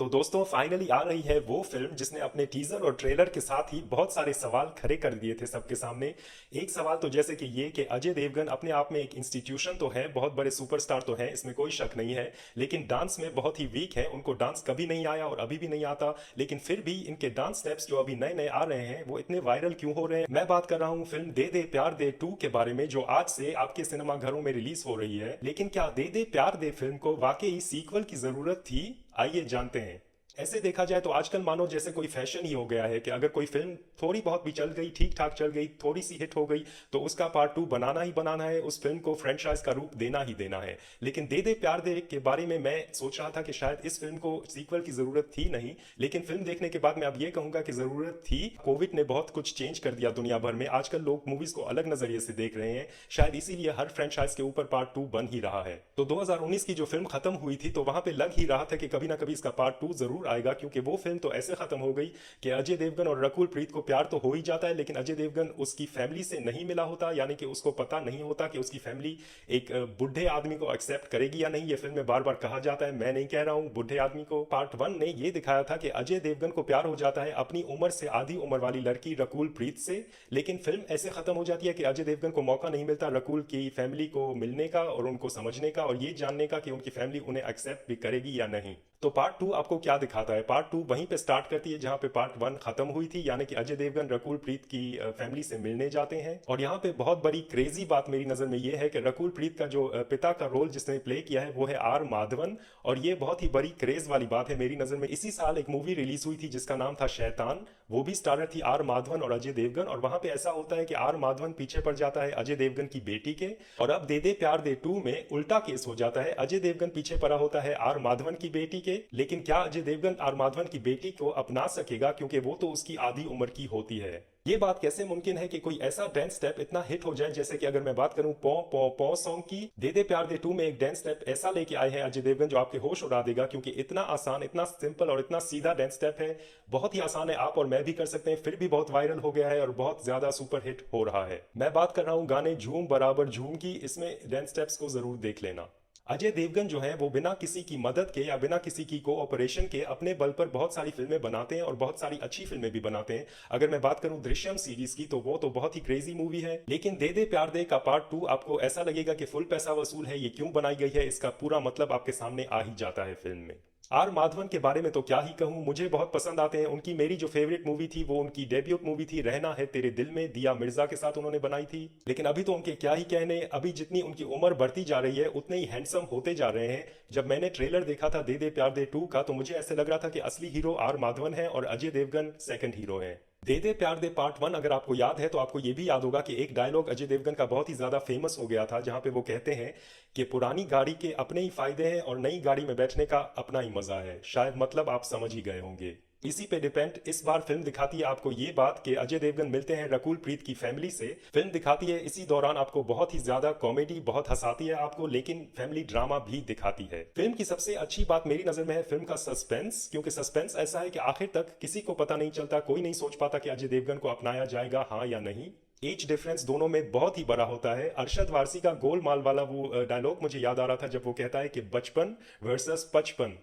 तो दोस्तों फाइनली आ रही है वो फिल्म जिसने अपने टीजर और ट्रेलर के साथ ही बहुत सारे सवाल खड़े कर दिए थे सबके सामने। एक सवाल तो जैसे कि ये कि अजय देवगन अपने आप में एक इंस्टीट्यूशन तो है, बहुत बड़े सुपरस्टार तो है, इसमें कोई शक नहीं है, लेकिन डांस में बहुत ही वीक है। उनको डांस कभी नहीं आया और अभी भी नहीं आता, लेकिन फिर भी इनके डांस स्टेप्स जो अभी नए नए आ रहे हैं वो इतने वायरल क्यों हो रहे हैं। मैं बात कर रहा हूँ फिल्म दे दे प्यार दे 2 के बारे में, जो आज से आपके सिनेमा घरों में रिलीज हो रही है। लेकिन क्या दे दे प्यार दे फिल्म को वाकई सीक्वल की जरूरत थी? आइए जानते हैं। ऐसे देखा जाए तो आजकल मानो जैसे कोई फैशन ही हो गया है कि अगर कोई फिल्म थोड़ी बहुत भी चल गई, ठीक ठाक चल गई, थोड़ी सी हिट हो गई, तो उसका पार्ट 2 बनाना ही बनाना है, उस फिल्म को फ्रेंचाइज का रूप देना ही देना है। लेकिन दे दे प्यार दे के बारे में मैं सोच रहा था कि शायद इस फिल्म को सीक्वल की जरूरत थी नहीं, लेकिन फिल्म देखने के बाद मैं अब ये कहूंगा कि जरूरत थी। कोविड ने बहुत कुछ चेंज कर दिया दुनिया भर में, आजकल लोग मूवीज को अलग नजरिए से देख रहे हैं, शायद इसीलिए हर फ्रेंचाइज के ऊपर पार्ट 2 बन ही रहा है। तो 2019 की जो फिल्म खत्म हुई थी तो वहां पे लग ही रहा था कि कभी ना कभी इसका पार्ट 2 जरूर आएगा, क्योंकि वो फिल्म तो ऐसे खत्म हो गई कि अजय देवगन और रकुल प्रीत को प्यार तो हो ही जाता है, लेकिन अजय देवगन उसकी फैमिली से नहीं मिला होता, यानी कि उसको पता नहीं होता कि उसकी फैमिली एक बुढ़े आदमी को एक्सेप्ट करेगी या नहीं। ये फिल्म में बार बार कहा जाता है, मैं नहीं कह रहा हूं बुढ़े आदमी को। पार्ट 1 ने ये दिखाया था कि अजय देवगन को प्यार हो जाता है अपनी उम्र से आधी उम्र वाली लड़की रकुल प्रीत से, लेकिन फिल्म ऐसे खत्म हो जाती है कि अजय देवगन को मौका नहीं मिलता रकुल की फैमिली को मिलने का और उनको समझने का और ये जानने का कि उनकी फैमिली उन्हें एक्सेप्ट भी करेगी या नहीं। तो पार्ट 2 आपको क्या दिखाता है? पार्ट 2 वहीं पे स्टार्ट करती है जहां पे पार्ट 1 खत्म हुई थी, यानी कि अजय देवगन रकुल प्रीत की फैमिली से मिलने जाते हैं। और यहाँ पे बहुत बड़ी क्रेजी बात मेरी नजर में ये है कि रकुल प्रीत का जो पिता का रोल जिसने प्ले किया है वो है आर माधवन, और ये बहुत ही बड़ी क्रेज वाली बात है मेरी नजर में। इसी साल एक मूवी रिलीज हुई थी जिसका नाम था शैतान, वो भी स्टारर थी आर माधवन और अजय देवगन, और वहां पे ऐसा होता है कि आर माधवन पीछे पड़ जाता है अजय देवगन की बेटी के। और अब दे दे प्यार दे 2 में उल्टा केस हो जाता है, अजय देवगन पीछे पड़ा होता है आर माधवन की बेटी के। लेकिन क्या अजय देवगन आर माधवन की बेटी को अपना सकेगा, क्योंकि वो तो उसकी आधी उम्र की होती है। ये बात कैसे मुमकिन है कि कोई ऐसा डांस स्टेप इतना हिट हो जाए? जैसे कि अगर मैं बात करूं पौ पौ पौ सॉन्ग की, दे दे प्यार दे 2 में एक डांस स्टेप ऐसा लेके आए हैं अजय देवगन जो आपके होश उड़ा देगा, क्योंकि इतना आसान, इतना सिंपल और इतना सीधा डांस स्टेप है, बहुत ही आसान है, आप और मैं भी कर सकते हैं, फिर भी बहुत वायरल हो गया है और बहुत ज्यादा सुपर हिट हो रहा है। मैं बात कर रहा हूं गाने झूम बराबर झूम की, इसमें डांस स्टेप्स को जरूर देख लेना। अजय देवगन जो है वो बिना किसी की मदद के या बिना किसी की कोऑपरेशन के अपने बल पर बहुत सारी फिल्में बनाते हैं और बहुत सारी अच्छी फिल्में भी बनाते हैं। अगर मैं बात करूं दृश्यम सीरीज की तो वो तो बहुत ही क्रेजी मूवी है, लेकिन दे दे प्यार दे का पार्ट 2 आपको ऐसा लगेगा कि फुल पैसा वसूल है, ये क्यों बनाई गई है, इसका पूरा मतलब आपके सामने आ ही जाता है फिल्म में। आर माधवन के बारे में तो क्या ही कहूं, मुझे बहुत पसंद आते हैं उनकी। मेरी जो फेवरेट मूवी थी वो उनकी डेब्यूट मूवी थी रहना है तेरे दिल में, दिया मिर्जा के साथ उन्होंने बनाई थी। लेकिन अभी तो उनके क्या ही कहने, अभी जितनी उनकी उम्र बढ़ती जा रही है उतने ही हैंडसम होते जा रहे हैं। जब मैंने ट्रेलर देखा था दे दे प्यार दे 2 का तो मुझे ऐसे लग रहा था कि असली हीरो आर माधवन है और अजय देवगन सेकंड हीरो है। दे दे प्यार दे पार्ट 1 अगर आपको याद है तो आपको ये भी याद होगा कि एक डायलॉग अजय देवगन का बहुत ही ज्यादा फेमस हो गया था, जहां पे वो कहते हैं कि पुरानी गाड़ी के अपने ही फायदे हैं और नई गाड़ी में बैठने का अपना ही मजा है। शायद मतलब आप समझ ही गए होंगे। इसी पे डिपेंड इस बार फिल्म दिखाती है आपको ये बात कि अजय देवगन मिलते हैं रकुल प्रीत की फैमिली से। फिल्म दिखाती है इसी दौरान आपको बहुत ही ज्यादा कॉमेडी, बहुत हंसाती है आपको, लेकिन फैमिली ड्रामा भी दिखाती है। फिल्म की सबसे अच्छी बात मेरी नजर में है फिल्म का सस्पेंस, क्योंकि सस्पेंस ऐसा है कि आखिर तक किसी को पता नहीं चलता, कोई नहीं सोच पाता कि अजय देवगन को अपनाया जाएगा हाँ या नहीं। एज डिफरेंस दोनों में बहुत ही बड़ा होता है। अरशद वारसी का गोलमाल वाला वो डायलॉग मुझे याद आ रहा था जब वो कहता है कि बचपन वर्सेस पचपन।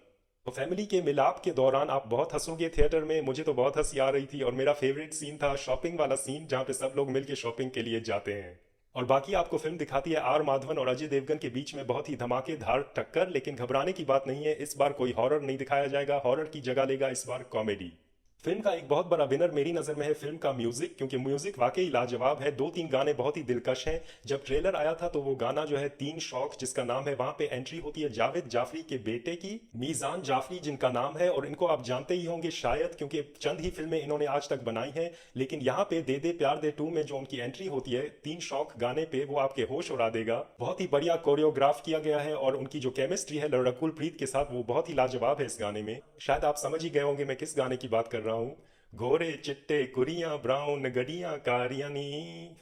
तो फैमिली के मिलाप के दौरान आप बहुत हंसोगे थिएटर में, मुझे तो बहुत हंसी आ रही थी। और मेरा फेवरेट सीन था शॉपिंग वाला सीन, जहां पे सब लोग मिलके शॉपिंग के लिए जाते हैं। और बाकी आपको फिल्म दिखाती है आर माधवन और अजय देवगन के बीच में बहुत ही धमाकेदार टक्कर, लेकिन घबराने की बात नहीं है, इस बार कोई हॉरर नहीं दिखाया जाएगा, हॉरर की जगह लेगा इस बार कॉमेडी। फिल्म का एक बहुत बड़ा विनर मेरी नजर में है फिल्म का म्यूजिक, क्योंकि म्यूजिक वाकई लाजवाब है। 2-3 गाने बहुत ही दिलकश हैं। जब ट्रेलर आया था तो वो गाना जो है तीन शौक जिसका नाम है, वहां पे एंट्री होती है जावेद जाफरी के बेटे की, मीजान जाफरी जिनका नाम है, और इनको आप जानते ही होंगे शायद क्योंकि चंद ही फिल्में इन्होंने आज तक बनाई हैं। लेकिन यहाँ पे दे दे प्यार दे 2 में जो उनकी एंट्री होती है तीन शौक गाने पे, वो आपके होश उड़ा देगा। बहुत ही बढ़िया कोरियोग्राफ किया गया है और उनकी जो केमिस्ट्री है रकुल प्रीत के साथ वो बहुत ही लाजवाब है इस गाने में। शायद आप समझ ही गए होंगे मैं किस गाने की बात कर रहा हूँ। गोरे चिट्टे कुरियां ब्राउन गड़ियां कारियां नी।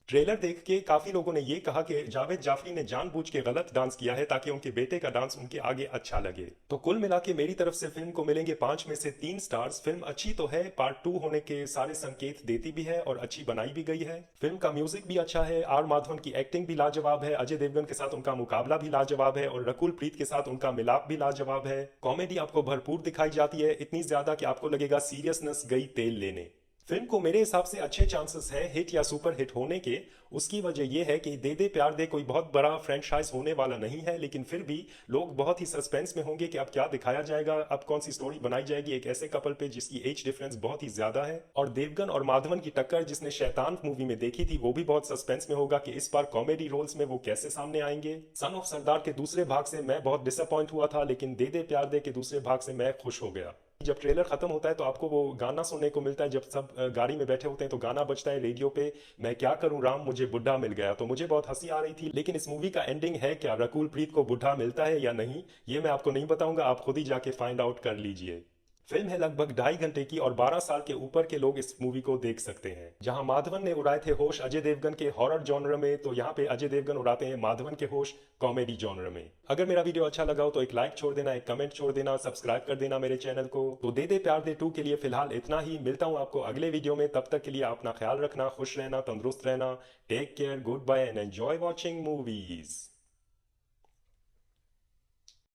ट्रेलर देख के काफी लोगों ने ये कहा कि जावेद जाफरी ने जानबूझ के गलत डांस किया है ताकि उनके बेटे का डांस उनके आगे अच्छा लगे। तो कुल मिला के मेरी तरफ से फिल्म को मिलेंगे 5 में से 3 स्टार्स। फिल्म अच्छी तो है, पार्ट 2 होने के सारे संकेत देती भी है और अच्छी बनाई भी गई है। फिल्म का म्यूजिक भी अच्छा है, आर माधवन की एक्टिंग भी लाजवाब है, अजय देवगन के साथ उनका मुकाबला भी लाजवाब है और रकुल प्रीत के साथ उनका मिलाप भी लाजवाब है। कॉमेडी आपको भरपूर दिखाई जाती है, इतनी ज्यादा कि आपको लगेगा सीरियसनेस गई तेल लेने। फिल्म को मेरे हिसाब से अच्छे चांसेस है हिट या सुपर हिट होने के। उसकी वजह यह है कि दे दे प्यार दे कोई बहुत बड़ा फ्रेंचाइज होने वाला नहीं है, लेकिन फिर भी लोग बहुत ही सस्पेंस में होंगे कि अब क्या दिखाया जाएगा, अब कौन सी स्टोरी बनाई जाएगी एक ऐसे कपल पे जिसकी एज डिफरेंस बहुत ही ज्यादा है। और देवगन और माधवन की टक्कर जिसने शैतान मूवी में देखी थी वो भी बहुत सस्पेंस में होगा कि इस बार कॉमेडी रोल्स में वो कैसे सामने आएंगे। सन ऑफ सरदार के दूसरे भाग से मैं बहुत डिसअपॉइंट हुआ था, लेकिन दे दे प्यार दे के दूसरे भाग से मैं खुश हो गया। जब ट्रेलर खत्म होता है तो आपको वो गाना सुनने को मिलता है, जब सब गाड़ी में बैठे होते हैं तो गाना बजता है रेडियो पे, मैं क्या करूं राम मुझे बुढ़ा मिल गया। तो मुझे बहुत हंसी आ रही थी। लेकिन इस मूवी का एंडिंग है क्या, रकुल प्रीत को बुढ़ा मिलता है या नहीं, ये मैं आपको नहीं बताऊंगा, आप खुद ही जाके फाइंड आउट कर लीजिए। फिल्म है लगभग 2.5 घंटे की और 12 साल के ऊपर के लोग इस मूवी को देख सकते हैं। जहां माधवन ने उड़ाए थे होश अजय देवगन के हॉरर जॉनर में, तो यहाँ पे अजय देवगन उड़ाते हैं माधवन के होश कॉमेडी जॉनर में। अगर मेरा वीडियो अच्छा लगा हो तो एक लाइक छोड़ देना, एक कमेंट छोड़ देना, सब्सक्राइब कर देना मेरे चैनल को। तो दे दे प्यार दे 2 के लिए फिलहाल इतना ही। मिलता हूँ आपको अगले वीडियो में, तब तक के लिए अपना ख्याल रखना, खुश रहना, तंदुरुस्त रहना। Take care, goodbye and enjoy watching movies.